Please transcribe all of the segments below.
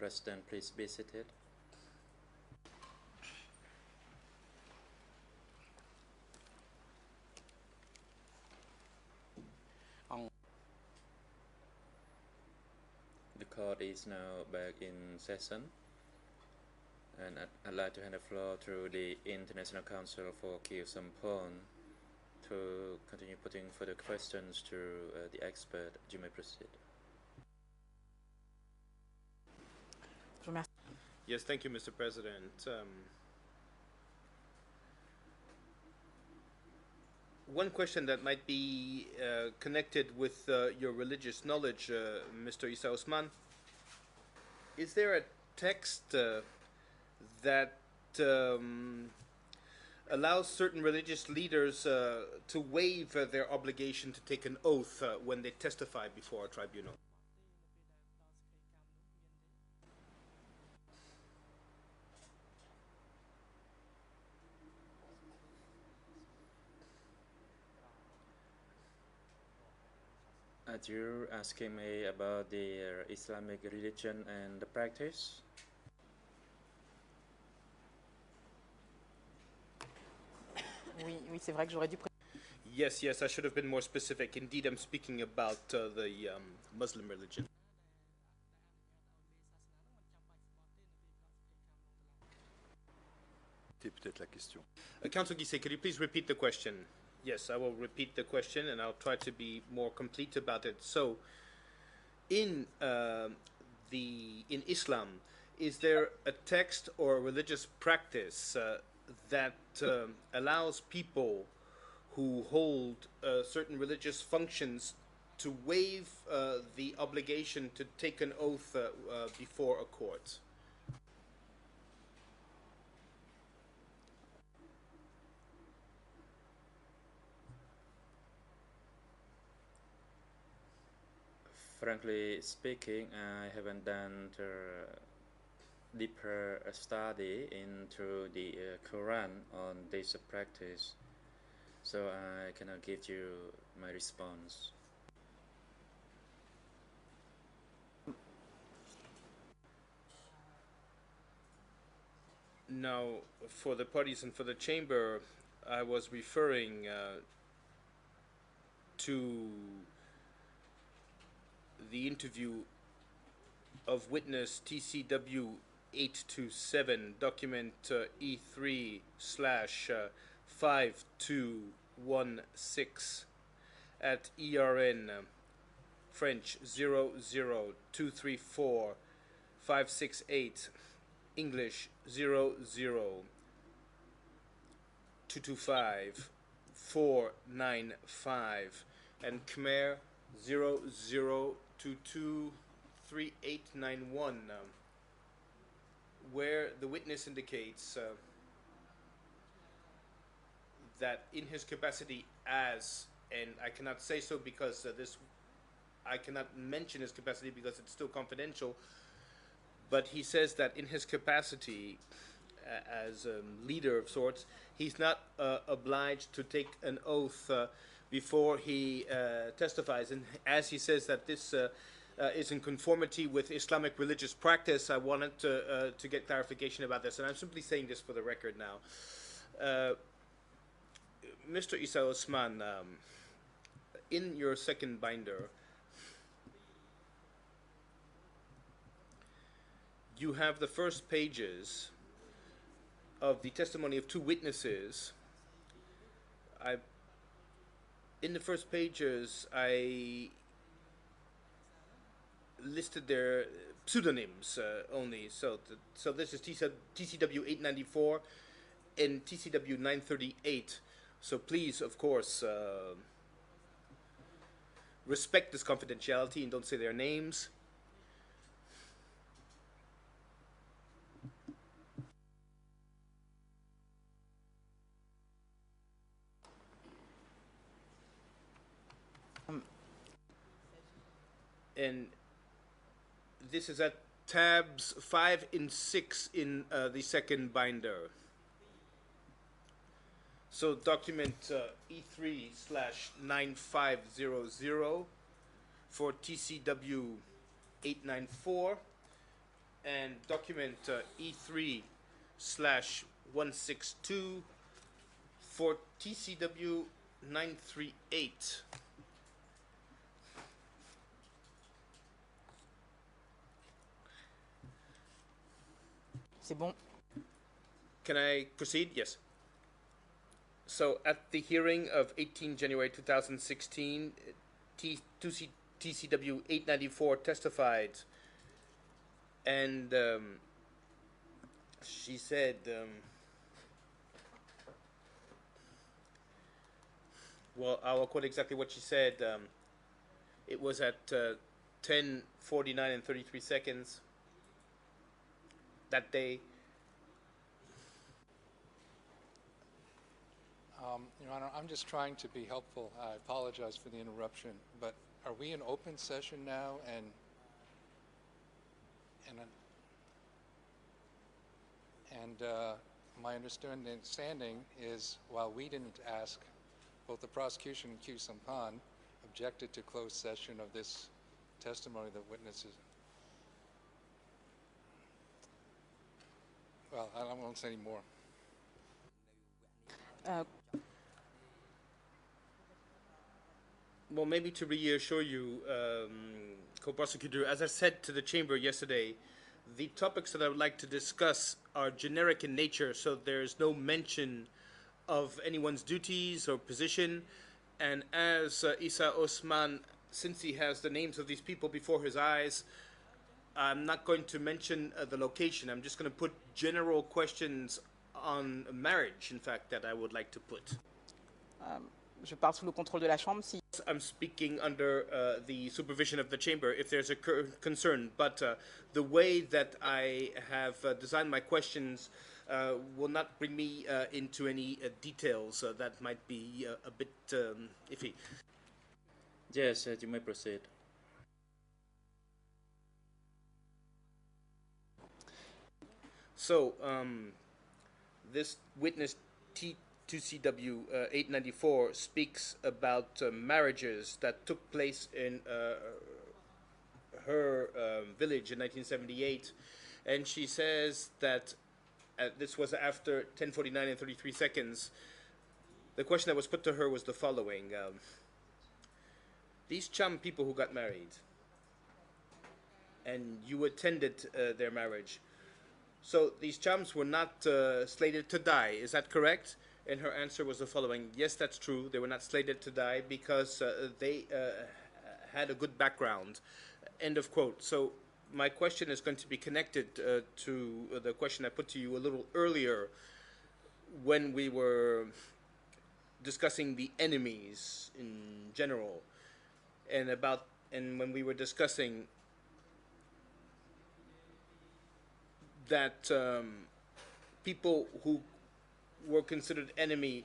President, please be seated. The court is now back in session, and I'd like to hand the floor to the International Council for Kiev Sampon to continue putting further questions to the expert. You may proceed. Yes, thank you, Mr. President. One question that might be connected with your religious knowledge, Mr. Issa Osman. Is there a text that allows certain religious leaders to waive their obligation to take an oath when they testify before a tribunal? You're asking me about the Islamic religion and the practice? Oui, c'est vrai que j'aurais dû. Yes, I should have been more specific. Indeed, I'm speaking about the Muslim religion. Peut-être la question. Councillor Guisset, could you please repeat the question? Yes, I will repeat the question, and I'll try to be more complete about it. So, in Islam, is there a text or a religious practice that allows people who hold certain religious functions to waive the obligation to take an oath before a court? Frankly speaking, I haven't done deeper study into the Quran on this practice, so I cannot give you my response. Now, for the parties and for the chamber, I was referring to the interview of witness TCW 827, document E3/5216 at ERN French 00234-568, English 00225-495, and Khmer 00223891, where the witness indicates that in his capacity as, and I cannot say so because I cannot mention his capacity because it's still confidential, but he says that in his capacity as a leader of sorts, he's not obliged to take an oath before he testifies. And as he says that this is in conformity with Islamic religious practice, I wanted to get clarification about this. And I'm simply saying this for the record now. Mr. Issa Osman, in your second binder, you have the first pages of the testimony of two witnesses. In the first pages, I listed their pseudonyms only. So this is TCW 894 and TCW 938. So please, of course, respect this confidentiality and don't say their names. And this is at tabs 5 and 6 in the second binder. So document E3/9500 for TCW 894 and document E3/162 for TCW 938. C'est bon. Can I proceed? Yes. So, at the hearing of 18 January 2016, TCW 894 testified, and she said, well, I'll quote exactly what she said. It was at 10:49 and 33 seconds that day. Your Honor, I'm just trying to be helpful. I apologize for the interruption, but are we in open session now? And my understanding is, while we didn't ask, both the prosecution and Q Sampan objected to closed session of this testimony that witnesses. Well, I won't say any more. Well, maybe to reassure you, co-prosecutor, as I said to the chamber yesterday, the topics that I would like to discuss are generic in nature, so there's no mention of anyone's duties or position. And as Isa Osman, since he has the names of these people before his eyes, I'm not going to mention the location. I'm just going to put general questions on marriage, in fact, that I would like to put. Je parle sous le contrôle de la Chambre. Si I'm speaking under the supervision of the chamber if there's a concern, but the way that I have designed my questions will not bring me into any details that might be a bit iffy. Yes, you may proceed. So, this witness T2CW 894 speaks about marriages that took place in her village in 1978, and she says that this was after 10:49 and 33 seconds. The question that was put to her was the following. These Cham people who got married, and you attended their marriage, so these Chams were not slated to die, is that correct? And her answer was the following: yes, that's true. They were not slated to die because they had a good background. End of quote. So my question is going to be connected to the question I put to you a little earlier when we were discussing the enemies in general, and when we were discussing that people who were considered enemy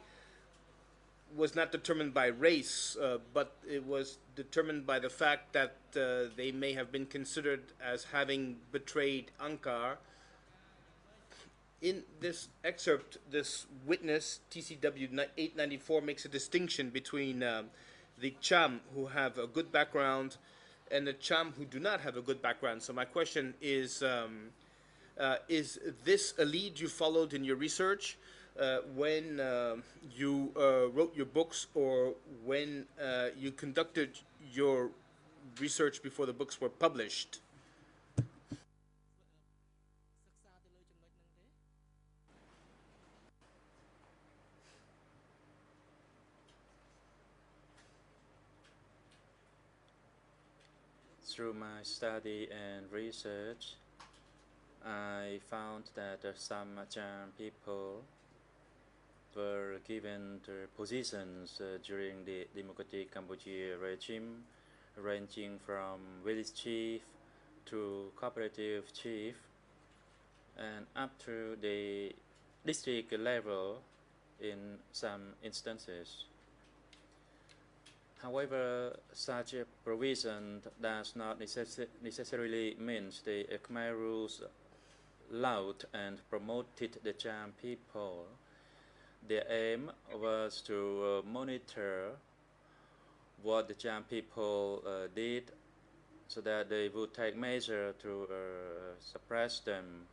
was not determined by race, but it was determined by the fact that they may have been considered as having betrayed Ankar. In this excerpt, this witness, TCW 894, makes a distinction between the Cham who have a good background and the Cham who do not have a good background. So my question is this a lead you followed in your research when you wrote your books, or when you conducted your research before the books were published? Through my study and research, I found that some Cham people were given the positions during the Democratic Cambodia regime, ranging from village chief to cooperative chief, and up to the district level in some instances. However, such a provision does not necessarily mean the Khmer rules allowed and promoted the Cham people. Their aim was to monitor what the Cham people did so that they would take measure to suppress them.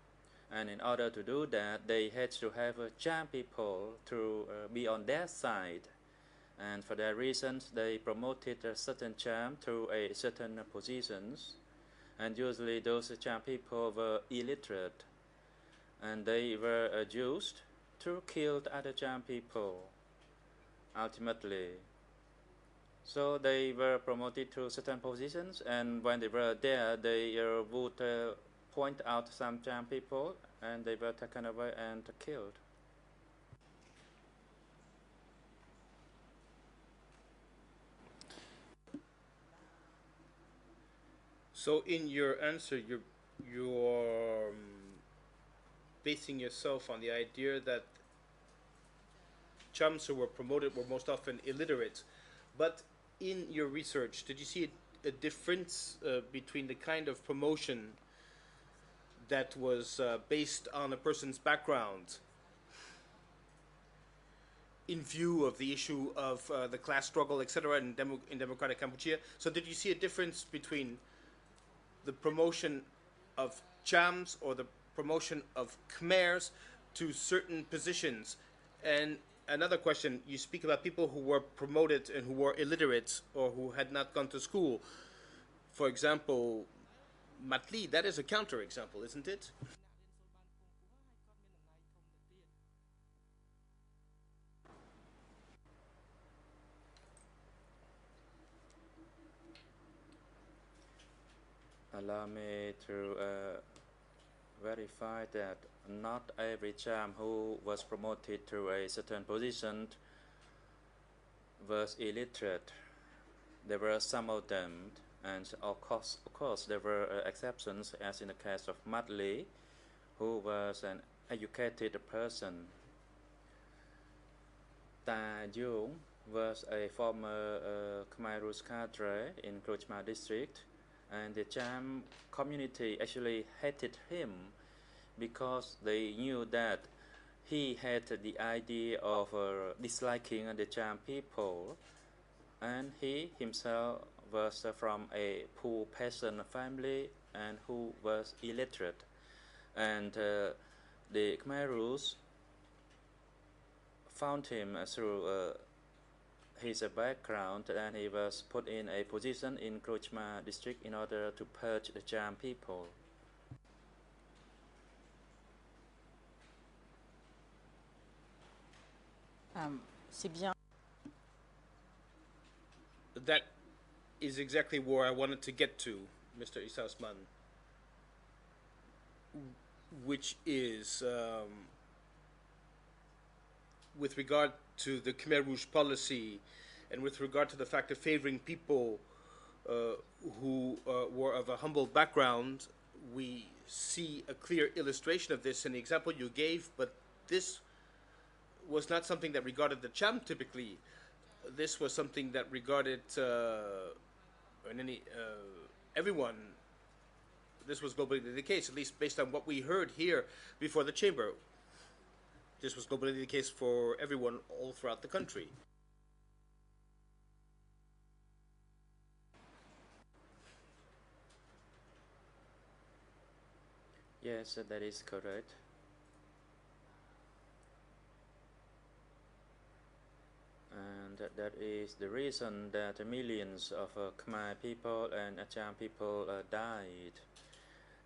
And in order to do that, they had to have Cham people to be on their side. And for that reason, they promoted a certain Cham to a certain positions. And usually those Cham people were illiterate. And they were used to kill other Cham people, ultimately. So they were promoted to certain positions, and when they were there, they would point out some Cham people, and they were taken away and killed. So in your answer, you're basing yourself on the idea that Chams who were promoted were most often illiterate. But in your research, did you see a difference between the kind of promotion that was based on a person's background in view of the issue of the class struggle, etc., in democratic Cambodia? So did you see a difference between the promotion of Chams or the promotion of Khmers to certain positions? And another question, you speak about people who were promoted and who were illiterate or who had not gone to school. For example, Matli, that is a counterexample, isn't it? Allow me to verify that not every Cham who was promoted to a certain position was illiterate. There were some of them, and of course there were exceptions, as in the case of Matli, who was an educated person. Ta Dung was a former Khmer Rouge cadre in Krochma district, and the Cham community actually hated him because they knew that he had the idea of disliking the Cham people, and he himself was from a poor peasant family and who was illiterate. And the Khmer Rouge found him through his background, and he was put in a position in Krochma district in order to purge the Cham people. C'est bien. That is exactly where I wanted to get to, Mr. Isausman, which is with regard to the Khmer Rouge policy and with regard to the fact of favoring people who were of a humble background. We see a clear illustration of this in the example you gave, but this was not something that regarded the Cham typically. This was something that regarded everyone. This was globally the case, at least based on what we heard here before the chamber. This was globally the case for everyone all throughout the country. Yes, that is correct. And that is the reason that millions of Khmer people and Cham people died.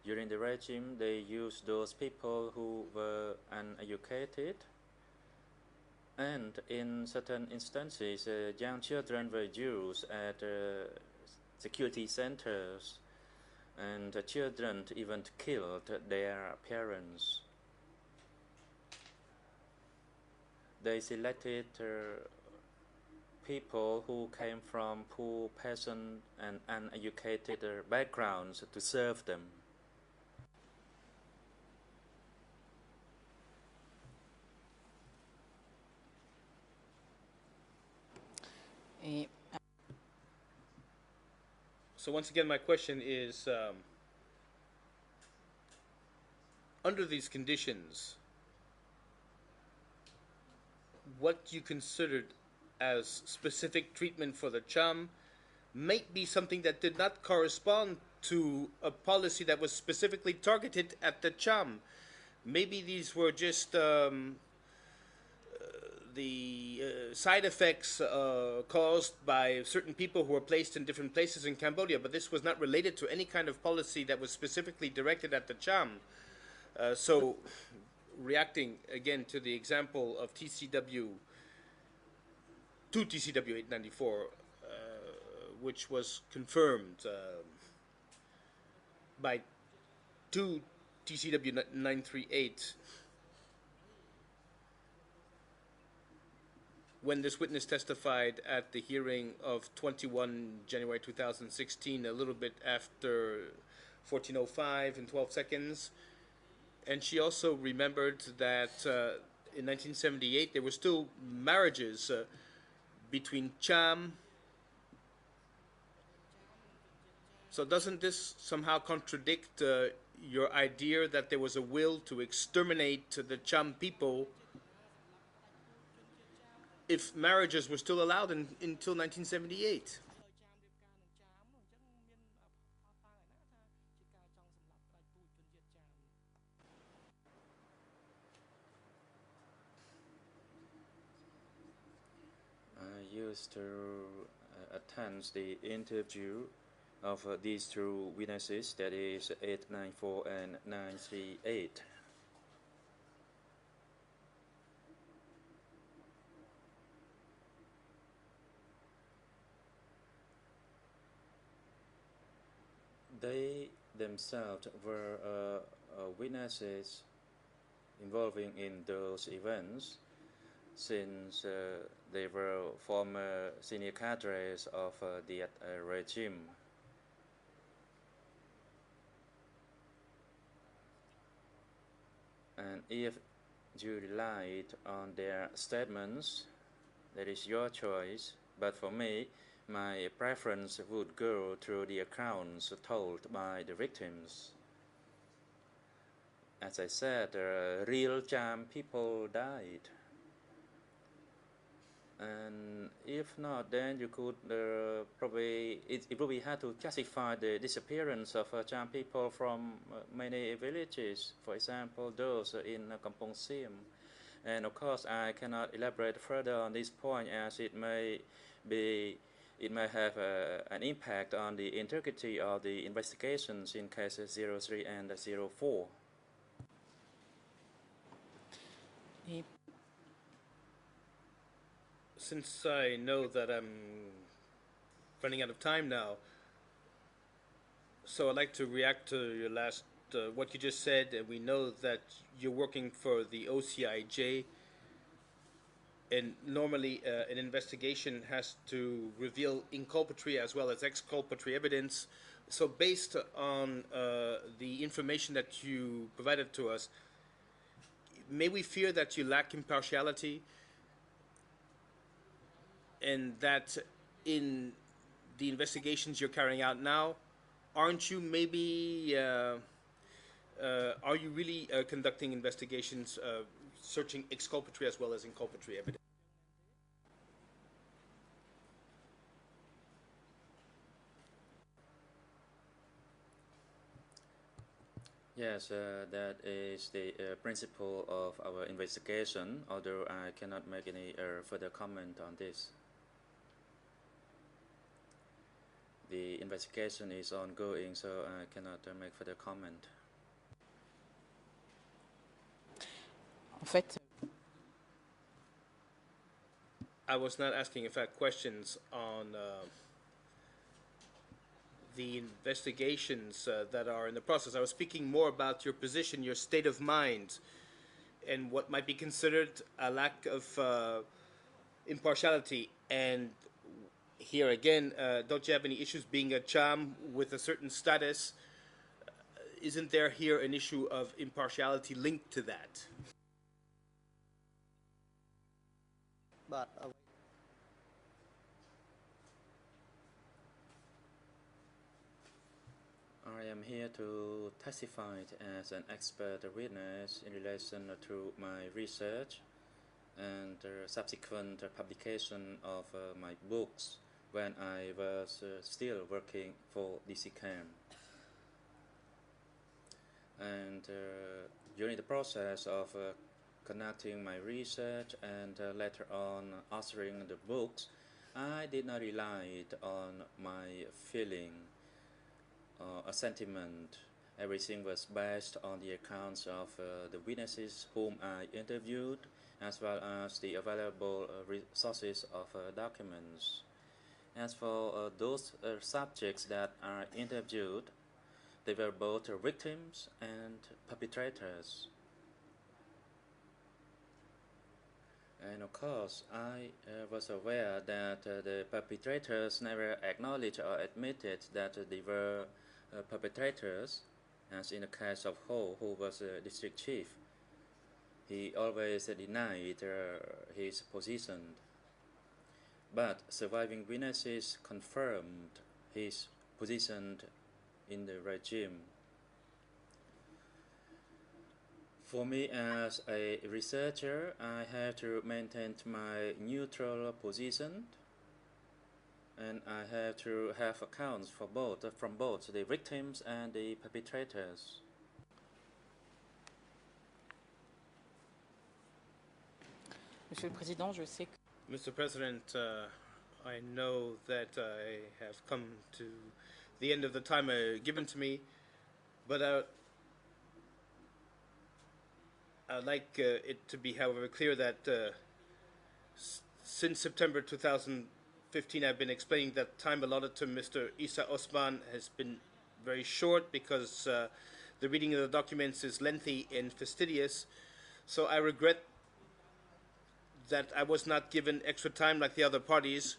During the regime, they used those people who were uneducated, and in certain instances, young children were used at security centers, and the children even killed their parents. They selected people who came from poor peasant and uneducated backgrounds to serve them. Et So once again, my question is, under these conditions, what you considered as specific treatment for the Cham might be something that did not correspond to a policy that was specifically targeted at the Cham. Maybe these were just the side effects caused by certain people who were placed in different places in Cambodia, but this was not related to any kind of policy that was specifically directed at the Cham. So, reacting again to the example of TCW 894, which was confirmed by 2 TCW 938, when this witness testified at the hearing of 21 January 2016, a little bit after 14:05 and 12 seconds. And she also remembered that in 1978 there were still marriages between Cham. So doesn't this somehow contradict your idea that there was a will to exterminate the Cham people if marriages were still allowed until 1978? I used to attend the interview of these two witnesses, that is 894 and 938. They themselves were witnesses involving in those events, since they were former senior cadres of the regime. And if you relied on their statements, that is your choice, but for me, my preference would go through the accounts told by the victims. As I said, real Cham people died. And if not, then you could probably, it would be hard to justify the disappearance of Cham people from many villages, for example, those in Kampong Siem. And of course, I cannot elaborate further on this point, as it may have an impact on the integrity of the investigations in cases 03 and 04. Et Since I know that I'm running out of time now, so I'd like to react to your last, what you just said. And we know that you're working for the OCIJ, and normally an investigation has to reveal inculpatory as well as exculpatory evidence. So based on the information that you provided to us, may we fear that you lack impartiality, and that in the investigations you're carrying out now, aren't you maybe, are you really conducting investigations searching exculpatory as well as inculpatory evidence? Yes, that is the principle of our investigation, although I cannot make any further comment on this. The investigation is ongoing, so I cannot make further comment. en fait, I was not asking, in fact, questions on the investigations that are in the process. I was speaking more about your position, your state of mind, and what might be considered a lack of impartiality. And here again, don't you have any issues being a Cham with a certain status? Isn't there here an issue of impartiality linked to that? But I am here to testify as an expert witness in relation to my research and subsequent publication of my books when I was still working for DCCAM. And during the process of conducting my research and later on authoring the books, I did not rely on my feeling or a sentiment. Everything was based on the accounts of the witnesses whom I interviewed, as well as the available resources of documents. As for those subjects that are interviewed, they were both victims and perpetrators. And of course, I was aware that the perpetrators never acknowledged or admitted that they were perpetrators, as in the case of Ho, who was a district chief. He always denied his position. But surviving witnesses confirmed his position in the regime. For me as a researcher, I have to maintain my neutral position, and I have to have accounts for from both the victims and the perpetrators. Monsieur le Président, je sais que Mr. President, I know that I have come to the end of the time given to me, but I'd like it to be, however, clear that since September 2015, I've been explaining that time allotted to Mr. Isa Osman has been very short because the reading of the documents is lengthy and fastidious. So I regret that I was not given extra time like the other parties,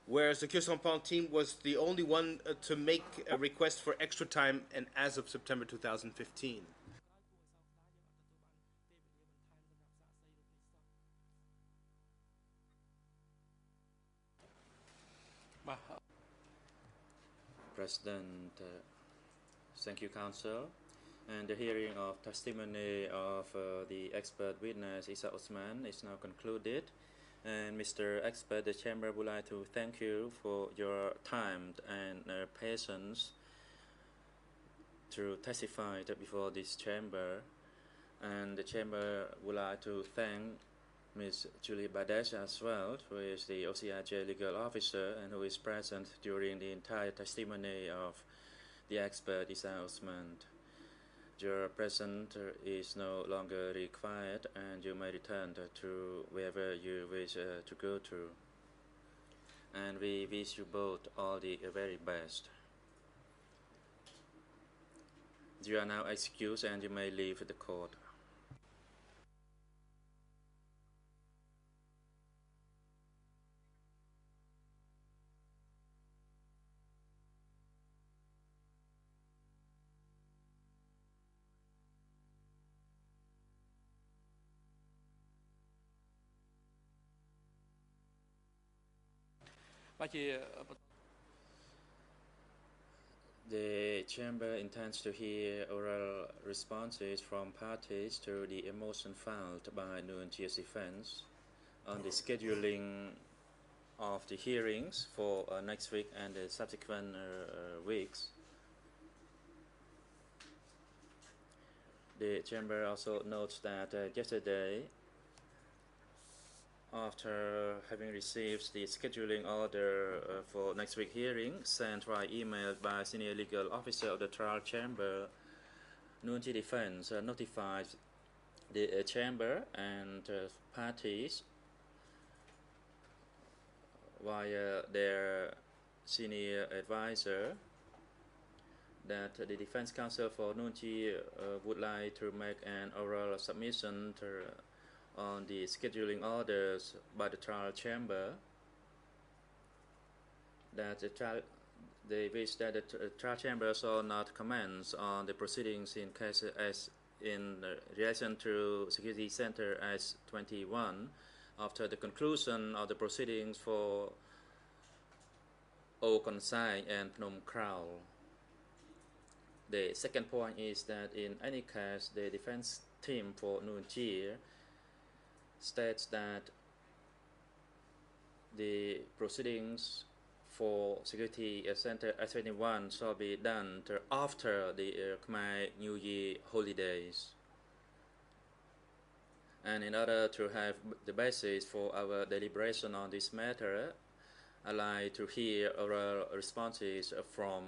whereas the Kyusampan team was the only one to make a request for extra time, and as of September 2015. President, thank you, Council. And the hearing of testimony of the expert witness Isa Osman is now concluded. And Mr. Expert, the Chamber would like to thank you for your time and patience to testify before this Chamber. And the Chamber would like to thank Ms. Julie Badesh as well, who is the OCIJ legal officer and who is present during the entire testimony of the expert Isa Osman. Your presence is no longer required, and you may return to wherever you wish to go to. And we wish you both all the very best. You are now excused and you may leave the court. The Chamber intends to hear oral responses from parties to the motion filed by Nguyen Chia's defense on the scheduling of the hearings for next week and the subsequent weeks. The Chamber also notes that yesterday, after having received the scheduling order for next week's hearing sent by email by senior legal officer of the trial chamber, Nguyen Chi defense notified the chamber and parties via their senior advisor that the defense counsel for Nguyen Chi would like to make an oral submission on the scheduling orders by the trial chamber, that they wish that the trial chamber shall not comment on the proceedings in case as in relation to Security Center S21 after the conclusion of the proceedings for O Kon Sai and Phnom Kraul. The second point is that in any case, the defense team for Nguyen Chi states that the proceedings for security center S21 shall be done after the Khmer New Year holidays. And in order to have the basis for our deliberation on this matter, I'd like to hear oral responses from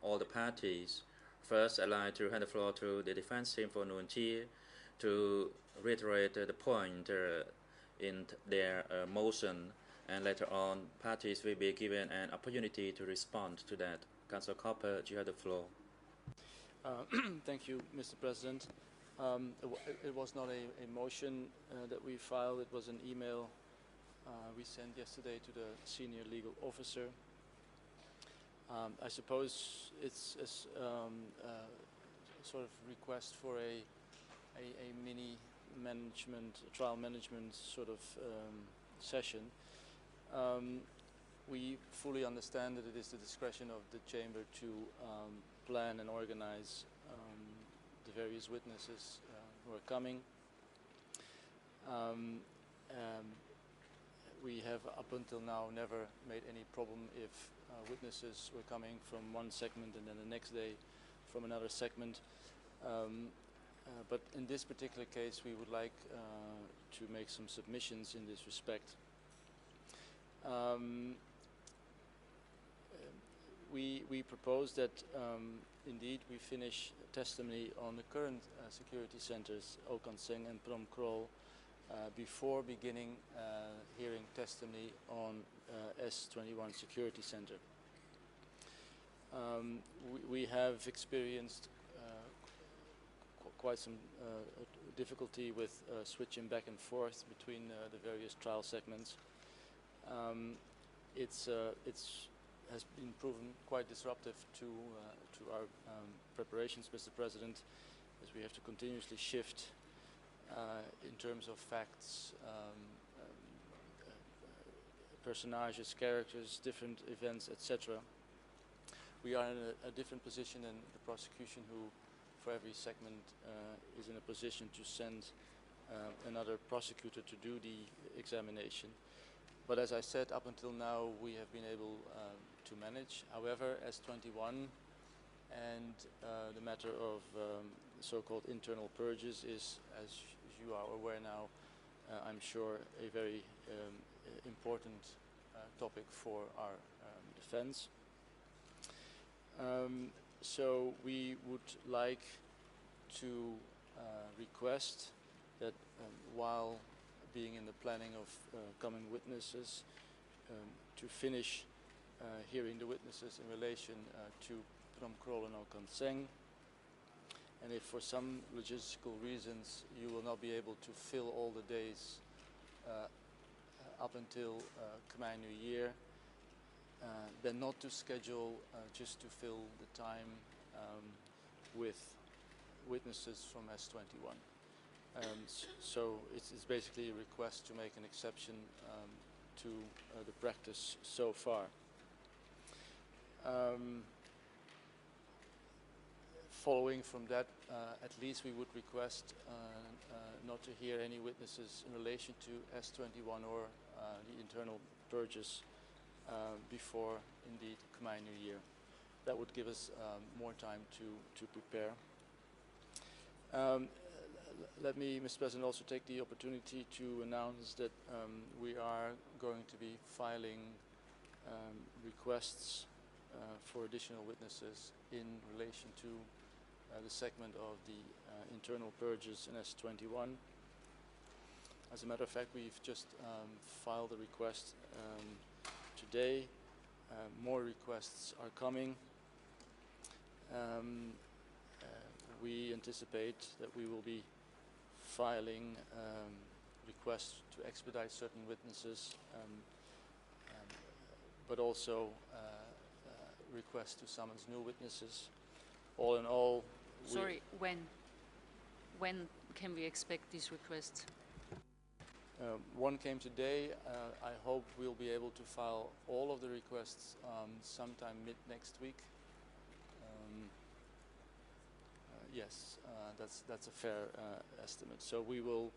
all the parties. First, I'd like to hand the floor to the defense team for Nguyen Chia to reiterate the point in their motion, and later on, parties will be given an opportunity to respond to that. Councillor Copper, you have the floor. Thank you, Mr. President. It was not a motion that we filed, it was an email we sent yesterday to the senior legal officer. I suppose it's a sort of request for a mini trial management sort of session. We fully understand that it is the discretion of the Chamber to plan and organize the various witnesses who are coming. We have up until now never made any problem if witnesses were coming from one segment and then the next day from another segment. But in this particular case, we would like to make some submissions in this respect. We propose that indeed we finish testimony on the current security centers, Okan Seng and Phnom Krol, before beginning hearing testimony on S21 Security Center. We have experienced quite some difficulty with switching back and forth between the various trial segments. It has been proven quite disruptive to our preparations, Mr. President, as we have to continuously shift in terms of facts, personages, characters, different events, etc. We are in a different position than the prosecution, who for every segment is in a position to send another prosecutor to do the examination. But as I said, up until now we have been able to manage. However, S21 and the matter of so-called internal purges is, as you are aware now, I'm sure, a very important topic for our defense. So we would like to request that while being in the planning of coming witnesses, to finish hearing the witnesses in relation to Phnom Krol and Okan Seng. And if for some logistical reasons you will not be able to fill all the days up until Khmer New Year, then not to schedule just to fill the time with witnesses from S21. So it's basically a request to make an exception to the practice so far. Following from that, at least we would request not to hear any witnesses in relation to S21 or the internal purges before, indeed, Khmer New Year. That would give us more time to prepare. Let me, Mr. President, also take the opportunity to announce that we are going to be filing requests for additional witnesses in relation to the segment of the internal purges in S21. As a matter of fact, we've just filed a request today. More requests are coming. We anticipate that we will be filing requests to expedite certain witnesses, but also requests to summons new witnesses. All in all, sorry, when can we expect these requests? One came today. I hope we'll be able to file all of the requests sometime mid next week. Yes, that's a fair estimate. So we will.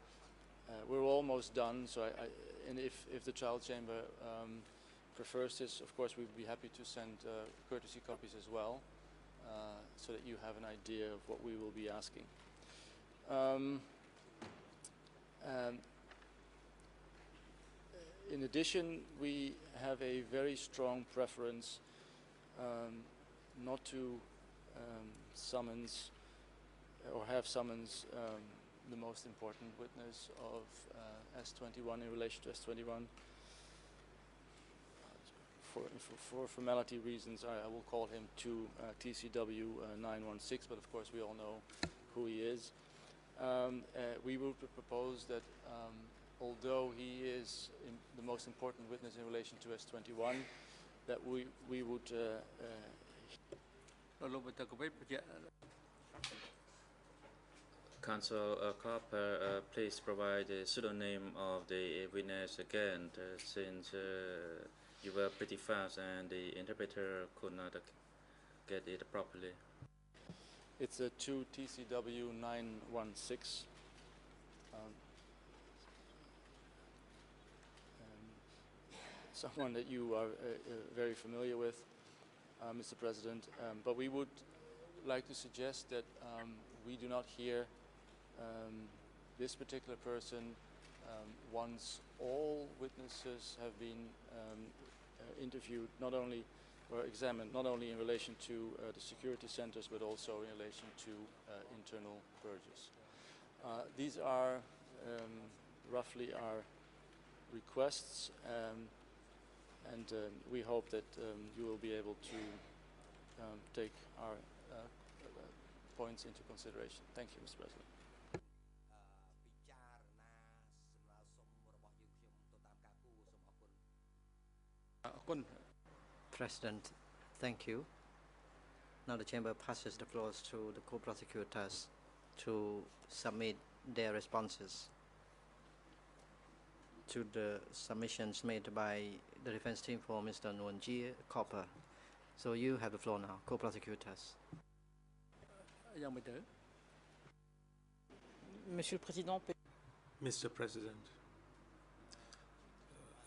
We're almost done. So and if the trial chamber prefers this, of course, we'd be happy to send courtesy copies as well, so that you have an idea of what we will be asking. In addition, we have a very strong preference not to summons or have summons the most important witness of S21 in relation to S21. For formality reasons, I will call him to TCW 916, but of course we all know who he is. We would propose that although he is the most important witness in relation to S21, that we would Counsel Copper, please provide the pseudonym of the witness again, since you were pretty fast and the interpreter could not get it properly. It's a 2 TCW 916. Someone that you are very familiar with, Mr. President, but we would like to suggest that we do not hear this particular person once all witnesses have been interviewed, not only or examined, not only in relation to the security centers, but also in relation to internal purges. These are roughly our requests, and we hope that you will be able to take our points into consideration. Thank you, Mr. President. President, thank you. Now the Chamber passes the floors to the co-prosecutors to submit their responses to the submissions made by the defense team for Mr. Nguyen Gia Copper. So you have the floor now, co-prosecutors. Monsieur le Président, Mr. President,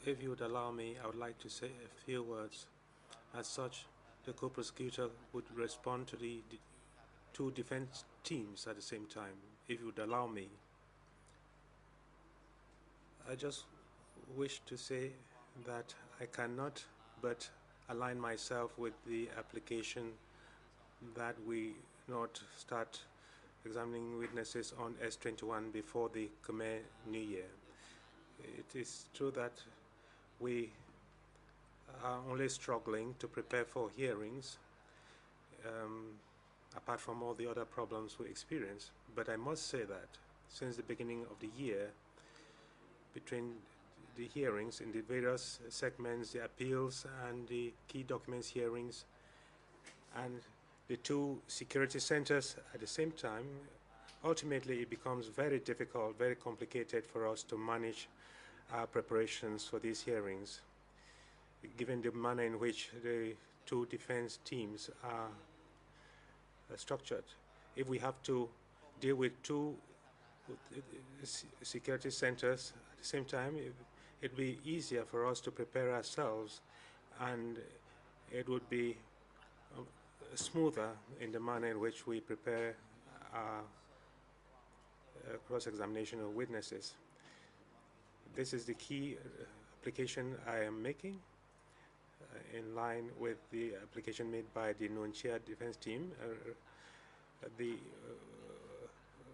if you would allow me, I would like to say a few words. As such, the co-prosecutor would respond to the two defense teams at the same time, if you would allow me. I just wish to say that I cannot but align myself with the application that we not start examining witnesses on S21 before the Khmer New Year. It is true that we are only struggling to prepare for hearings, apart from all the other problems we experience. But I must say that since the beginning of the year, between the hearings in the various segments, the appeals and the key documents hearings, and the two security centers at the same time, ultimately it becomes very difficult, very complicated for us to manage our preparations for these hearings, given the manner in which the two defense teams are structured. If we have to deal with two security centers at the same time, it would be easier for us to prepare ourselves, and it would be smoother in the manner in which we prepare our cross-examination of witnesses. This is the key application I am making, in line with the application made by the Nguyen Gia defense team. The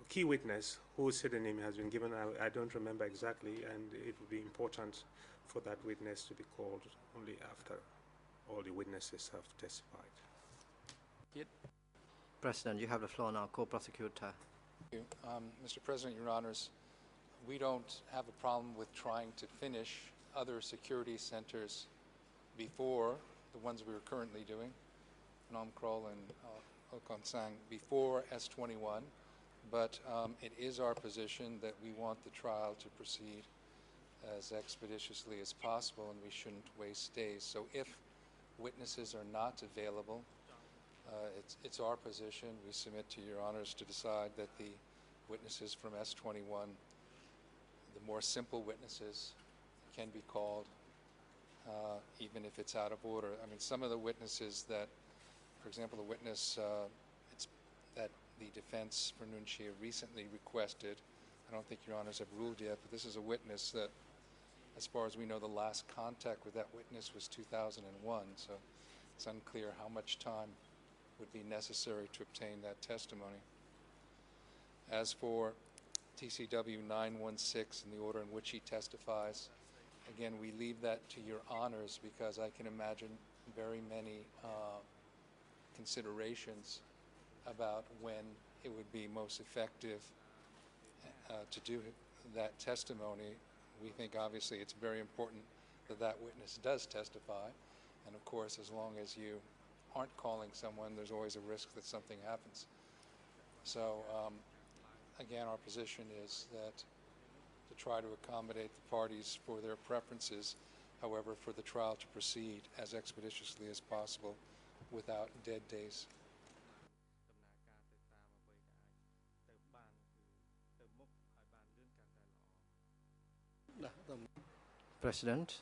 key witness whose pseudonym has been given, I don't remember exactly, and it would be important for that witness to be called only after all the witnesses have testified. President, you have the floor now, co-prosecutor. Thank you. Mr. President, Your Honors, we don't have a problem with trying to finish other security centers before the ones we are currently doing, Phnom Krol and Okon Sang, before S21, but it is our position that we want the trial to proceed as expeditiously as possible, and we shouldn't waste days. So if witnesses are not available, it's our position, we submit to Your Honors to decide that the witnesses from S21, the more simple witnesses, can be called even if it's out of order. I mean, some of the witnesses that, for example, the witness that the defense for Nunchia recently requested, I don't think Your Honors have ruled yet, but this is a witness that, as far as we know, the last contact with that witness was 2001, so it's unclear how much time would be necessary to obtain that testimony. As for TCW 916 and the order in which he testifies, again, we leave that to Your Honors because I can imagine very many considerations about when it would be most effective to do that testimony. We think obviously it's very important that that witness does testify, and of course as long as you aren't calling someone, there's always a risk that something happens. So again, our position is that to try to accommodate the parties for their preferences, however, for the trial to proceed as expeditiously as possible without dead days. President,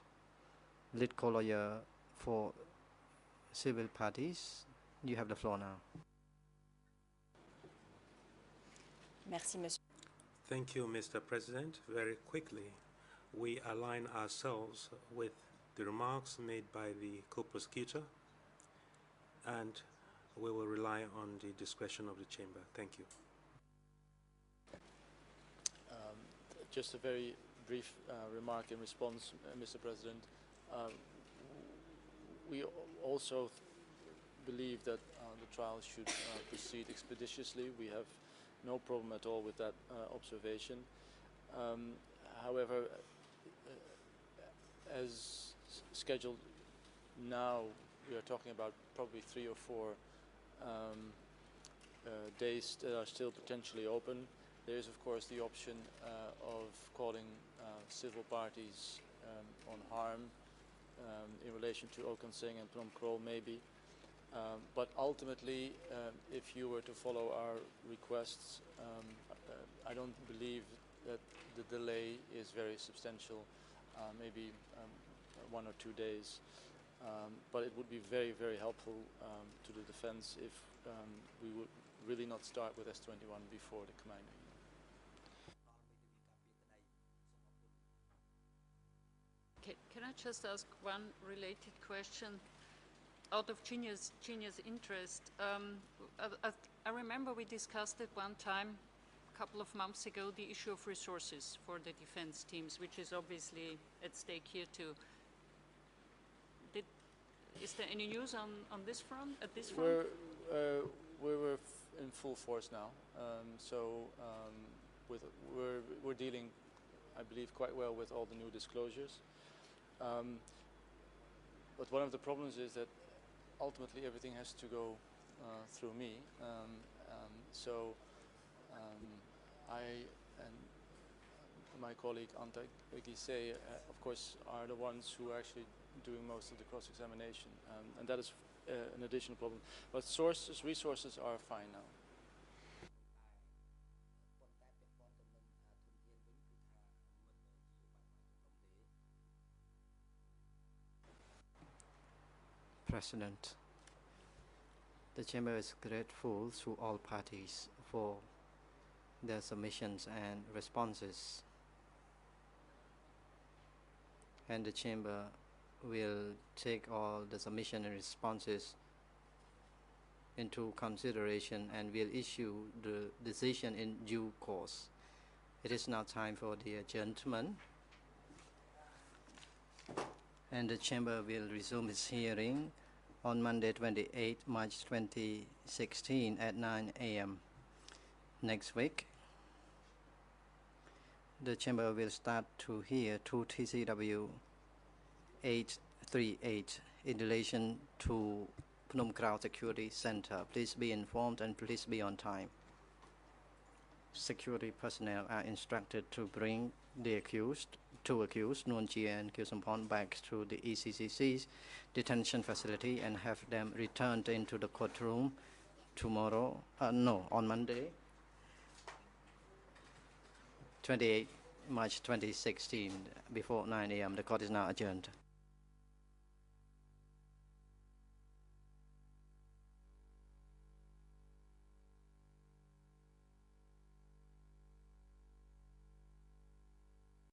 lead co-lawyer for civil parties, you have the floor now. Merci, Monsieur. Thank you, Mr. President. Very quickly, we align ourselves with the remarks made by the co-prosecutor, and we will rely on the discretion of the chamber. Thank you. Just a very brief remark in response, Mr. President. We also believe that the trial should proceed expeditiously. We have no problem at all with that observation. However, as scheduled now, we are talking about probably 3 or 4 days that are still potentially open. There is, of course, the option of calling civil parties on harm in relation to Okan Singh and Phnom Krol, maybe. But ultimately, if you were to follow our requests, I don't believe that the delay is very substantial, maybe 1 or 2 days. But it would be very, very helpful to the defense if we would really not start with S21 before the Khmer New Year. Can I just ask one related question? Out of Chinya's interest, I remember we discussed it one time, a couple of months ago, the issue of resources for the defense teams, which is obviously at stake here too. Is there any news on this front, at this front? We're in full force now, we're dealing, I believe, quite well with all the new disclosures. But one of the problems is that ultimately everything has to go through me. I and my colleague Anta Gise, of course, are the ones who are actually doing most of the cross-examination, and that is an additional problem. But resources are fine now. President, the Chamber is grateful to all parties for their submissions and responses, and the Chamber will take all the submission and responses into consideration and will issue the decision in due course. It is now time for the adjournment, and the Chamber will resume its hearing on Monday, 28 March 2016 at 9 a.m. next week. The Chamber will start to hear 2 TCW 838 in relation to Phnom Krau Security Center. Please be informed and please be on time. Security personnel are instructed to bring the two accused, Nuon Chea and Khieu Samphan, back to the ECCC's detention facility and have them returned into the courtroom on Monday, 28 March 2016, before 9 a.m. The court is now adjourned.